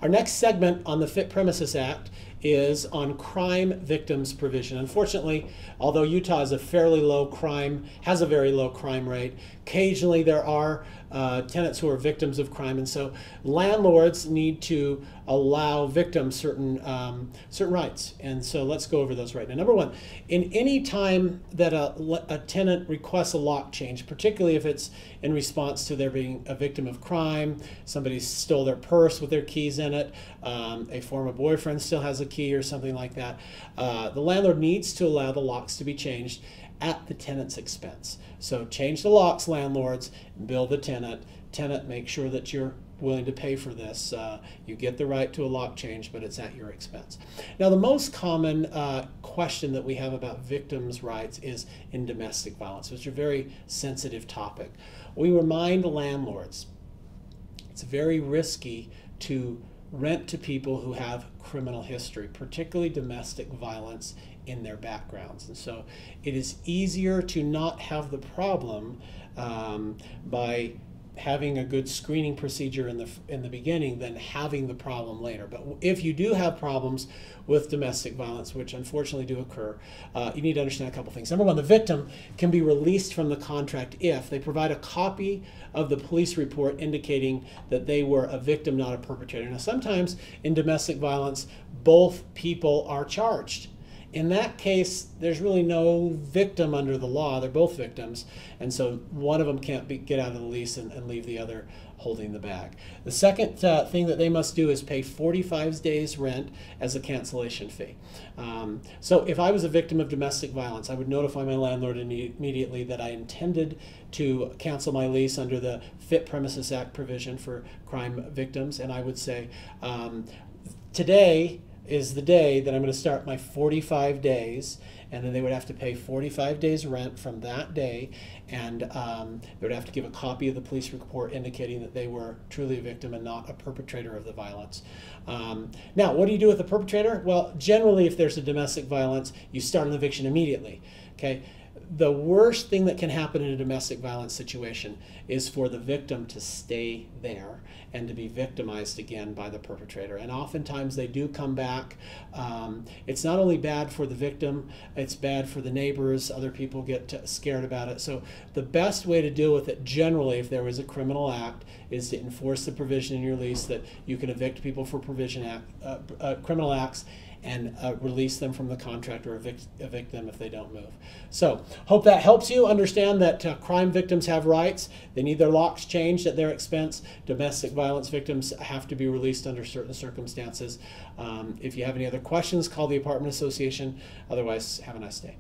Our next segment on the Fit Premises Act is on crime victims provision. Unfortunately, although Utah has a very low crime rate, occasionally there are tenants who are victims of crime, and so landlords need to allow victims certain rights. And so let's go over those right now. Number one, in any time that a tenant requests a lock change, particularly if it's in response to there being a victim of crime, somebody stole their purse with their keys in it, a former boyfriend still has a key or something like that, the landlord needs to allow the locks to be changed at the tenant's expense. So change the locks, landlords, bill the tenant. Tenant, make sure that you're willing to pay for this. You get the right to a lock change, but it's at your expense. Now, the most common question that we have about victims' rights is in domestic violence, which is a very sensitive topic. We remind landlords it's very risky to rent to people who have criminal history, particularly domestic violence in their backgrounds. And so it is easier to not have the problem by having a good screening procedure in the beginning than having the problem later. But if you do have problems with domestic violence, which unfortunately do occur, you need to understand a couple things. Number one, the victim can be released from the contract if they provide a copy of the police report indicating that they were a victim, not a perpetrator. Now, sometimes in domestic violence, both people are charged. In that case, there's really no victim under the law. They're both victims, and so one of them can't get out of the lease and leave the other holding the bag. The second thing that they must do is pay 45 days rent as a cancellation fee. So if I was a victim of domestic violence, I would notify my landlord immediately that I intended to cancel my lease under the Fit Premises Act provision for crime victims, and I would say, today is the day that I'm going to start my 45 days, and then they would have to pay 45 days rent from that day, and they would have to give a copy of the police report indicating that they were truly a victim and not a perpetrator of the violence. Now, what do you do with the perpetrator? Well, generally, if there's a domestic violence, you start an eviction immediately. Okay. The worst thing that can happen in a domestic violence situation is for the victim to stay there and to be victimized again by the perpetrator. And oftentimes they do come back. It's not only bad for the victim, it's bad for the neighbors. Other people get scared about it. So the best way to deal with it generally, if there was a criminal act, is to enforce the provision in your lease that you can evict people for criminal acts and release them from the contract or evict them if they don't move. So, hope that helps you understand that crime victims have rights. They need their locks changed at their expense. Domestic violence victims have to be released under certain circumstances. If you have any other questions, call the Apartment Association. Otherwise, have a nice day.